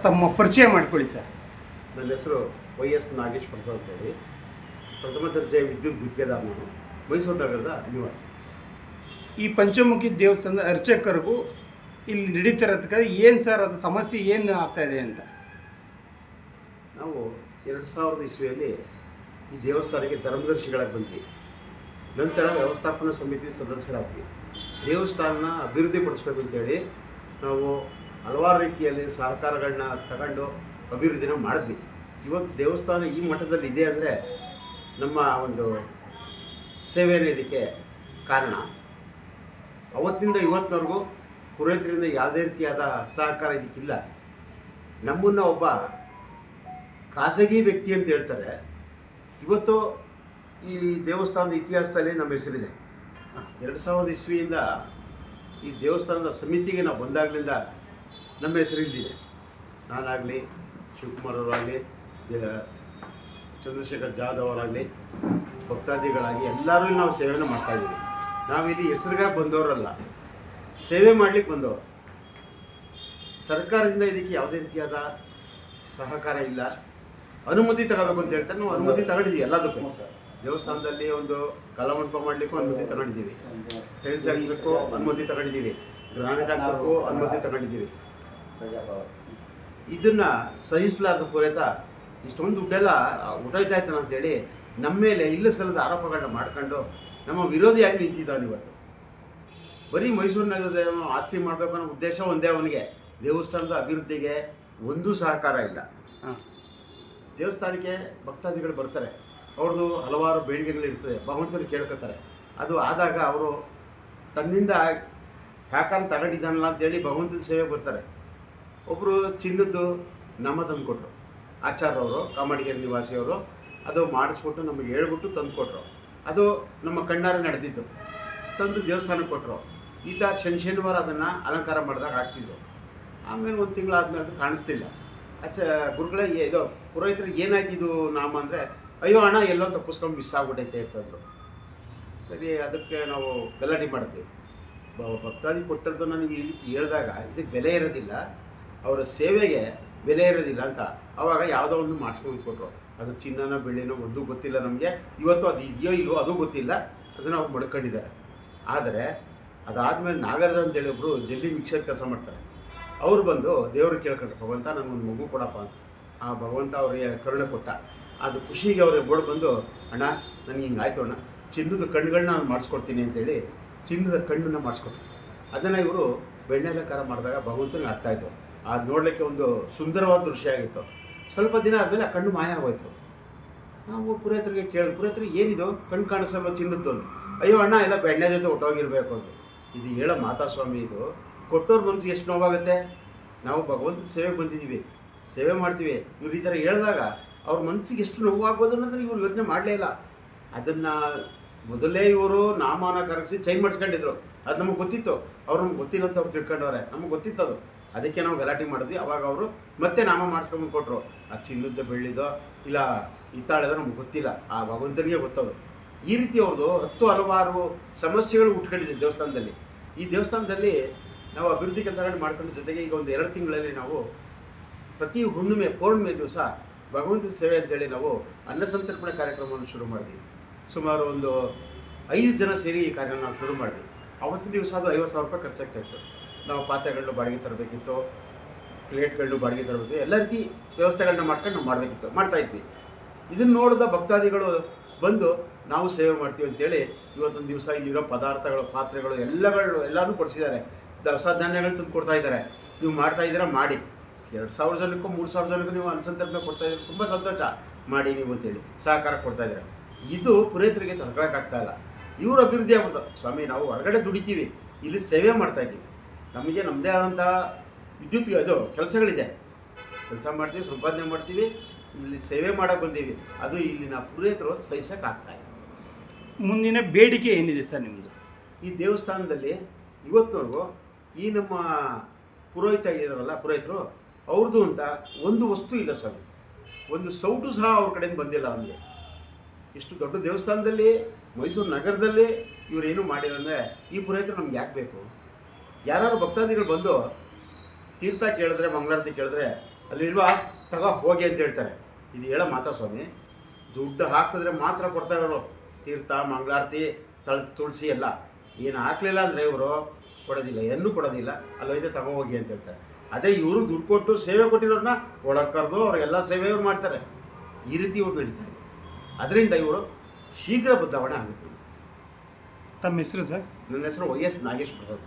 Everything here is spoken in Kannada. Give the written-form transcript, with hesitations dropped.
ತಮ್ಮ ಪರಿಚಯ ಮಾಡ್ಕೊಳ್ಳಿ ಸರ್. ನನ್ನ ಹೆಸರು YS ನಾಗೇಶ್ ಪ್ರಸಾದ್ ಅಂತೇಳಿ, ಪ್ರಥಮ ದರ್ಜೆ ವಿದ್ಯುತ್ ಗುತ್ತಿಗೆದಾರ. ನಾನು ಮೈಸೂರು ನಗರದ ನಿವಾಸಿ. ಈ ಪಂಚಮುಖಿ ದೇವಸ್ಥಾನದ ಅರ್ಚಕರಿಗೂ ಇಲ್ಲಿ ನಡೀತಿರೋದಕ್ಕೆ ಏನು ಸರ್ ಅದು ಸಮಸ್ಯೆ ಏನು ಆಗ್ತಾಯಿದೆ ಅಂತ? ನಾವು 2000 ಇಸ್ವಿಯಲ್ಲಿ ಈ ದೇವಸ್ಥಾನಕ್ಕೆ ಧರ್ಮದರ್ಶಿಗಳಾಗಿ ಬಂದ್ವಿ. ನಂತರ ವ್ಯವಸ್ಥಾಪನಾ ಸಮಿತಿ ಸದಸ್ಯರಾದ್ವಿ. ದೇವಸ್ಥಾನನ ಅಭಿವೃದ್ಧಿಪಡಿಸ್ಬೇಕು ಅಂತೇಳಿ ನಾವು ಹಲವಾರು ರೀತಿಯಲ್ಲಿ ಸಹಕಾರಗಳನ್ನ ತಗೊಂಡು ಅಭಿವೃದ್ಧಿನ ಮಾಡಿದ್ವಿ. ಇವತ್ತು ದೇವಸ್ಥಾನ ಈ ಮಟ್ಟದಲ್ಲಿ ಇದೆ ಅಂದರೆ ನಮ್ಮ ಒಂದು ಸೇವೆನೇ ಇದಕ್ಕೆ ಕಾರಣ. ಅವತ್ತಿಂದ ಇವತ್ತಿನವರೆಗೂ ಪುರೋಹಿತರಿಂದ ಯಾವುದೇ ರೀತಿಯಾದ ಸಹಕಾರ ಇದಕ್ಕಿಲ್ಲ. ನಮ್ಮನ್ನು ಒಬ್ಬ ಖಾಸಗಿ ವ್ಯಕ್ತಿ ಅಂತ ಹೇಳ್ತಾರೆ. ಇವತ್ತು ಈ ದೇವಸ್ಥಾನದ ಇತಿಹಾಸದಲ್ಲಿ ನಮ್ಮ ಹೆಸರಿದೆ. 2000 ಇಸ್ವಿಯಿಂದ ಈ ದೇವಸ್ಥಾನದ ಸಮಿತಿಗೆ ನಾವು ಬಂದಾಗಲಿಂದ ನಮ್ಮ ಹೆಸರಿಲ್ಲಿದೆ. ನಾನಾಗಲಿ, ಶಿವಕುಮಾರ್ ಅವರಾಗಲಿ, ಚಂದ್ರಶೇಖರ್ ಜಾಧವ್ ಅವರಾಗಲಿ, ಭಕ್ತಾದಿಗಳಾಗಿ ಎಲ್ಲರೂ ನಾವು ಸೇವೆಯನ್ನು ಮಾಡ್ತಾಯಿದ್ದೀವಿ. ನಾವಿಲ್ಲಿ ಹೆಸರಿಗಾಗಿ ಬಂದವರಲ್ಲ, ಸೇವೆ ಮಾಡಲಿಕ್ಕೆ ಬಂದವರು. ಸರ್ಕಾರದಿಂದ ಇದಕ್ಕೆ ಯಾವುದೇ ರೀತಿಯಾದ ಸಹಕಾರ ಇಲ್ಲ. ಅನುಮತಿ ತಗೋಬೇಕು ಅಂತ ಹೇಳ್ತಾರೆ. ನಾವು ಅನುಮತಿ ತಗೊಂಡಿದ್ದೀವಿ ಎಲ್ಲದಕ್ಕೂ. ದೇವಸ್ಥಾನದಲ್ಲಿ ಒಂದು ಕಲಾಮಂಟಪ ಮಾಡಲಿಕ್ಕೂ ಅನುಮತಿ ತಗೊಂಡಿದ್ದೀವಿ, ಟೈಲ್ಸ್ ಹಾಕ್ಸೋಕ್ಕೂ ಅನುಮತಿ ತಗೊಂಡಿದ್ದೀವಿ, ಗ್ರಾನೈಟ್ ಹಾಕ್ಸೋಕ್ಕೂ ಅನುಮತಿ ತಗೊಂಡಿದ್ದೀವಿ. ಇದನ್ನು ಸಹಿಸಲಾರದ ಪುರೋಹಿತ ಇಷ್ಟೊಂದು ದುಡ್ಡೆಲ್ಲ ಉಟಾಯ್ತಾ ಇದ್ದಾನೆ ಅಂತೇಳಿ ನಮ್ಮ ಮೇಲೆ ಇಲ್ಲ ಸಲ್ಲದ ಆರೋಪಗಳನ್ನ ಮಾಡ್ಕೊಂಡು ನಮ್ಮ ವಿರೋಧಿಯಾಗಿ ನಿಂತಿದ್ದಾನೆ. ಇವತ್ತು ಬರೀ ಮೈಸೂರು ನಗರದ ಆಸ್ತಿ ಮಾಡಬೇಕು ಅನ್ನೋ ಉದ್ದೇಶ ಒಂದೇ ಅವನಿಗೆ. ದೇವಸ್ಥಾನದ ಅಭಿವೃದ್ಧಿಗೆ ಒಂದೂ ಸಹಕಾರ ಇಲ್ಲ. ದೇವಸ್ಥಾನಕ್ಕೆ ಭಕ್ತಾದಿಗಳು ಬರ್ತಾರೆ, ಅವ್ರದ್ದು ಹಲವಾರು ಬೇಡಿಕೆಗಳಿರ್ತದೆ, ಭಗವಂತರು ಕೇಳ್ಕೊತಾರೆ. ಅದು ಆದಾಗ ಅವರು ತನ್ನಿಂದ ಸಹಕಾರ ತಗೊಂಡಿದ್ದಾನಲ್ಲ ಅಂತೇಳಿ ಭಗವಂತನ ಸೇವೆ ಬರ್ತಾರೆ. ಒಬ್ಬರು ಚಿನ್ನದ್ದು ನಾಮ ತಂದು ಕೊಟ್ಟರು, ಆಚಾರ್ಯವರು, ಕಾಮಡಿಗೇರಿ ನಿವಾಸಿಯವರು. ಅದು ಮಾಡಿಸ್ಬಿಟ್ಟು ನಮಗೆ ಹೇಳ್ಬಿಟ್ಟು ತಂದು ಕೊಟ್ಟರು. ಅದು ನಮ್ಮ ಕಣ್ಣಾರೆ ನಡೆದಿದ್ದು. ತಂದು ದೇವಸ್ಥಾನಕ್ಕೆ ಕೊಟ್ಟರು. ಈತ ಶನಿವಾರ ಅದನ್ನು ಅಲಂಕಾರ ಮಾಡಿದಾಗ ಆಗ್ತಿದ್ರು. ಆಮೇಲೆ ಒಂದು ತಿಂಗಳಾದ್ಮೇಲೆ ಅದು ಕಾಣಿಸ್ತಿಲ್ಲ. ಗುರುಗಳೇ, ಇದು ಪುರೋಹಿತರಿಗೆ ಏನಾಯ್ತು ಇದು ನಾಮ ಅಂದರೆ, ಅಯ್ಯೋ ಅಣ್ಣ ಎಲ್ಲೋ ತಪ್ಪಿಸ್ಕೊಂಡು ಮಿಸ್ ಆಗ್ಬಿಟ್ಟೈತೆ ಇರ್ತದ್ರು. ಸರಿ, ಅದಕ್ಕೆ ನಾವು ಗಲಾಟೆ ಮಾಡಿದ್ವಿ. ಭಕ್ತಾದಿ ಕೊಟ್ಟಿರೋದನ್ನು ನೀವು ಈ ರೀತಿ ಹೇಳಿದಾಗ ಇದಕ್ಕೆ ಬೆಲೆ ಇರೋದಿಲ್ಲ, ಅವರ ಸೇವೆಗೆ ಬೆಲೆ ಇರೋದಿಲ್ಲ ಅಂತ. ಆವಾಗ ಯಾವುದೋ ಒಂದು ಮಾಡಿಸ್ಕೊಂಡು ಕೊಟ್ಟರು. ಅದು ಚಿನ್ನನ ಬೆಳ್ಳಿನೋ ಒಂದೂ ಗೊತ್ತಿಲ್ಲ ನಮಗೆ. ಇವತ್ತು ಅದು ಇದೆಯೋ ಇಲ್ವೋ ಅದು ಗೊತ್ತಿಲ್ಲ. ಅದನ್ನು ಅವ್ರು ಮಡ್ಕೊಂಡಿದ್ದಾರೆ. ಆದರೆ ಅದಾದಮೇಲೆ ನಾಗರಾಜ ಅಂತೇಳಿ ಒಬ್ಬರು ಜಲ್ದಿ ಮಿಕ್ಸರ್ ಕೆಲಸ ಮಾಡ್ತಾರೆ. ಅವರು ಬಂದು ದೇವ್ರಿಗೆ ಕೇಳ್ಕೊಂಡ್ರು, ಭಗವಂತ ನನಗೊಂದು ಮಗು ಕೊಡಪ್ಪ ಅಂತ. ಆ ಭಗವಂತ ಅವರಿಗೆ ಕರುಣೆ ಕೊಟ್ಟ. ಅದು ಖುಷಿಗೆ ಅವ್ರಿಗೆ ಬೋರ್ಡ್ ಬಂದು, ಅಣ್ಣ ನನಗೆ ಹಿಂಗೆ ಆಯಿತು ಅಣ್ಣ, ಚಿನ್ನದ ಕಣ್ಣುಗಳನ್ನ ನಾನು ಮಾಡಿಸ್ಕೊಡ್ತೀನಿ ಅಂತೇಳಿ ಚಿನ್ನದ ಕಣ್ಣನ್ನು ಮಾಡಿಸ್ಕೊಟ್ರು. ಅದನ್ನು ಇವರು ಬೆಣ್ಣೆ ಅಲಂಕಾರ ಮಾಡಿದಾಗ ಭಗವಂತನಿಗೆ ಆಗ್ತಾಯಿತ್ತು. ಅದು ನೋಡಲಿಕ್ಕೆ ಒಂದು ಸುಂದರವಾದ ದೃಶ್ಯ ಆಗಿತ್ತು. ಸ್ವಲ್ಪ ದಿನ ಆದಮೇಲೆ ಆ ಕಣ್ಣು ಮಾಯ ಆಗೋಯ್ತು. ನಾವು ಪುರೋಹಿತರಿಗೆ ಕೇಳಿದ್ರು, ಪುರೋಹಿತರಿಗೆ ಏನಿದು ಕಣ್ಣು ಕಾಣಿಸಲ್ವ ಚಿನ್ನದ್ದು? ಅಯ್ಯೋ ಅಣ್ಣ ಎಲ್ಲ ಬೆಣ್ಣೆ ಜೊತೆ ಹೊಟ್ಟೋಗಿರ್ಬೇಕು ಅಂದರು. ಇದು ಹೇಳೋ ಮಾತಾಸ್ವಾಮಿ, ಇದು ಕೊಟ್ಟೋರ ಮನಸ್ಸಿಗೆ ಎಷ್ಟು ನೋವಾಗುತ್ತೆ. ನಾವು ಭಗವಂತನ ಸೇವೆಗೆ ಬಂದಿದ್ದೀವಿ, ಸೇವೆ ಮಾಡ್ತೀವಿ. ಇವ್ರು ಈ ಥರ ಹೇಳಿದಾಗ ಅವ್ರ ಮನಸ್ಸಿಗೆ ಎಷ್ಟು ನೋವಾಗ್ಬೋದು ಅನ್ನೋದನ್ನು ಇವ್ರು ಯೋಚನೆ ಮಾಡಲೇ ಇಲ್ಲ. ಅದನ್ನು ಮೊದಲೇ ಇವರು ನಾಮನ ಕರಗಿಸಿ ಚೈನ್ ಮಾಡಿಸ್ಕೊಂಡಿದ್ರು. ಅದು ನಮಗೆ ಗೊತ್ತಿತ್ತು. ಅವ್ರು ನಮ್ಗೆ ಗೊತ್ತಿಲ್ಲ ಅಂತ ಅವ್ರು ತಿಳ್ಕೊಂಡವ್ರೆ, ನಮಗೆ ಗೊತ್ತಿತ್ತು ಅದು. ಅದಕ್ಕೆ ನಾವು ಗಲಾಟೆ ಮಾಡಿದ್ವಿ. ಅವಾಗ ಅವರು ಮತ್ತೆ ನಾಮ ಮಾಡಿಸ್ಕೊಂಡು ಕೊಟ್ಟರು. ಆ ಚಿನ್ನದ ಬೆಳ್ಳಿದೋ ಇಲ್ಲ ಹಿತ್ತಾಳೆದೋ ನಮ್ಗೆ ಗೊತ್ತಿಲ್ಲ, ಆ ಭಗವಂತನಿಗೆ ಗೊತ್ತದು. ಈ ರೀತಿ ಅವ್ರದ್ದು ಹಲವಾರು ಸಮಸ್ಯೆಗಳು ಉಟ್ಕೊಂಡಿದೆ ದೇವಸ್ಥಾನದಲ್ಲಿ. ಈ ದೇವಸ್ಥಾನದಲ್ಲಿ ನಾವು ಅಭಿವೃದ್ಧಿ ಕೆಲಸಗಳನ್ನ ಮಾಡ್ಕೊಂಡು ಜೊತೆಗೆ ಈಗ ಒಂದು 2 ತಿಂಗಳಲ್ಲಿ ನಾವು ಪ್ರತಿ ಹುಣ್ಣಿಮೆ ಪೌರ್ಣಿಮೆ ದಿವಸ ಭಗವಂತನ ಸೇವೆ ಅಂತೇಳಿ ನಾವು ಅನ್ನಸಂತರ್ಪಣೆ ಕಾರ್ಯಕ್ರಮವನ್ನು ಶುರು ಮಾಡಿದ್ವಿ. ಸುಮಾರು ಒಂದು 5 ಜನ ಸೇರಿ ಈ ಕಾರ್ಯ ನಾವು ಶುರು ಮಾಡಿದ್ವಿ. ಅವತ್ತಿನ ದಿವಸ ಅದು 50,000 ರೂಪಾಯಿ ಖರ್ಚಾಗ್ತಾಯಿತ್ತು. ನಾವು ಪಾತ್ರೆಗಳನ್ನ ಬಾಡಿಗೆ ತರಬೇಕಿತ್ತು, ಪ್ಲೇಟ್ಗಳನ್ನ ಬಾಡಿಗೆ ತರಬೇಕಿತ್ತು, ಎಲ್ಲ ರೀತಿ ವ್ಯವಸ್ಥೆಗಳನ್ನ ಮಾಡ್ಕೊಂಡು ನಾವು ಮಾಡಬೇಕಿತ್ತು, ಮಾಡ್ತಾಯಿದ್ವಿ. ಇದನ್ನು ನೋಡಿದ ಭಕ್ತಾದಿಗಳು ಬಂದು ನಾವು ಸೇವೆ ಮಾಡ್ತೀವಿ ಅಂತೇಳಿ ಇವತ್ತೊಂದು ದಿವಸ ಇಲ್ಲಿರೋ ಪದಾರ್ಥಗಳು, ಪಾತ್ರೆಗಳು ಎಲ್ಲನೂ ಕೊಡಿಸಿದ್ದಾರೆ. ದವಸ ಧಾನ್ಯಗಳು ತಂದು ಕೊಡ್ತಾಯಿದ್ದಾರೆ. ನೀವು ಮಾಡ್ತಾಯಿದ್ದೀರಾ, ಮಾಡಿ. 2,000 ಜನಕ್ಕೂ 3,000 ಜನಕ್ಕೂ ನೀವು ಅನ್ನಸಂತರ್ಪಣೆ ಕೊಡ್ತಾಯಿದ್ದೀರಿ, ತುಂಬ ಸಂತೋಷ, ಮಾಡಿ ನೀವು ಅಂತೇಳಿ ಸಹಕಾರ ಕೊಡ್ತಾಯಿದ್ದಾರೆ. ಇದು ಪುರೋಹಿತರಿಗೆ ತಡ್ಕೊಳಕ್ಕಾಗ್ತಾಯಿಲ್ಲ. ಇವರು ಅಭಿವೃದ್ಧಿ ಆಗ್ಬಿಡ್ತಾರೆ. ಸ್ವಾಮಿ, ನಾವು ಹೊರಗಡೆ ದುಡಿತೀವಿ, ಇಲ್ಲಿ ಸೇವೆ ಮಾಡ್ತಾಯಿದ್ದೀವಿ, ನಮಗೆ ನಮ್ಮದೇ ಆದಂಥ ವಿದ್ಯುತ್ ಇದು ಕೆಲಸಗಳಿದೆ, ಕೆಲಸ ಮಾಡ್ತೀವಿ, ಸಂಪಾದನೆ ಮಾಡ್ತೀವಿ, ಇಲ್ಲಿ ಸೇವೆ ಮಾಡೋಕ್ಕೆ ಬಂದೀವಿ. ಅದು ಇಲ್ಲಿನ ಪುರೋಹಿತರು ಸಹಿಸೋಕ್ಕಾಗ್ತಾಯಿಲ್ಲ. ಮುಂದಿನ ಬೇಡಿಕೆ ಏನಿದೆ ಸರ್ ನಿಮ್ಮದು? ಈ ದೇವಸ್ಥಾನದಲ್ಲಿ ಇವತ್ತವರೆಗೂ ಈ ನಮ್ಮ ಪುರೋಹಿತ ಇದ್ದಾರಲ್ಲ, ಪುರೋಹಿತರು, ಅವ್ರದ್ದು ಅಂತ ಒಂದು ವಸ್ತು ಇಲ್ಲ ಸ್ವಾಮಿ. ಒಂದು ಸೌಟು ಸಹ ಅವ್ರ ಕಡೆಯಿಂದ ಬಂದಿಲ್ಲ ನಮಗೆ. ಇಷ್ಟು ದೊಡ್ಡ ದೇವಸ್ಥಾನದಲ್ಲಿ, ಮೈಸೂರು ನಗರದಲ್ಲಿ ಇವರೇನು ಮಾಡಿಲ್ಲ ಅಂದರೆ ಈ ಪುರೋಹಿತರು ನಮ್ಗೆ ಯಾಕೆ ಬೇಕು? ಯಾರು ಭಕ್ತಾದಿಗಳು ಬಂದು ತೀರ್ಥ ಕೇಳಿದ್ರೆ, ಮಂಗಳಾರತಿ ಕೇಳಿದ್ರೆ ಅಲ್ಲಿಲ್ವಾ ತಗೋ ಹೋಗಿ ಅಂತ ಹೇಳ್ತಾರೆ. ಇದು ಹೇಳೋ ಮಾತಾ ಸ್ವಾಮಿ, ದುಡ್ಡು ಹಾಕಿದ್ರೆ ಮಾತ್ರ ಕೊಡ್ತಾರೆ ಅವರು. ತೀರ್ಥ, ಮಂಗಳಾರತಿ, ತುಳಸಿ ಎಲ್ಲ ಏನು ಹಾಕಲಿಲ್ಲ ಅಂದರೆ ಇವರು ಕೊಡೋದಿಲ್ಲ, ಏನೂ ಕೊಡೋದಿಲ್ಲ. ಅಲ್ಲೋಯ್ದೆ ತಗೋ ಹೋಗಿ ಅಂತ ಹೇಳ್ತಾರೆ. ಅದೇ ಇವರು ದುಡ್ಡು ಕೊಟ್ಟು ಸೇವೆ ಕೊಟ್ಟಿರೋರನ್ನ ಒಳಗೆ ಕರೆದು ಅವ್ರಿಗೆಲ್ಲ ಸೇವೆ ಇವ್ರು ಮಾಡ್ತಾರೆ. ಈ ರೀತಿ ಇವ್ರು ನಡೀತಾ ಇದೆ. ಅದರಿಂದ ಇವರು ಶೀಘ್ರ ಬದಲಾವಣೆ ಆಗುತ್ತೆ. ತಮ್ಮ ಹೆಸರು ಸರ್? ನನ್ನ ಹೆಸರು YS ನಾಗೇಶ್ ಪ್ರಸಾದ್.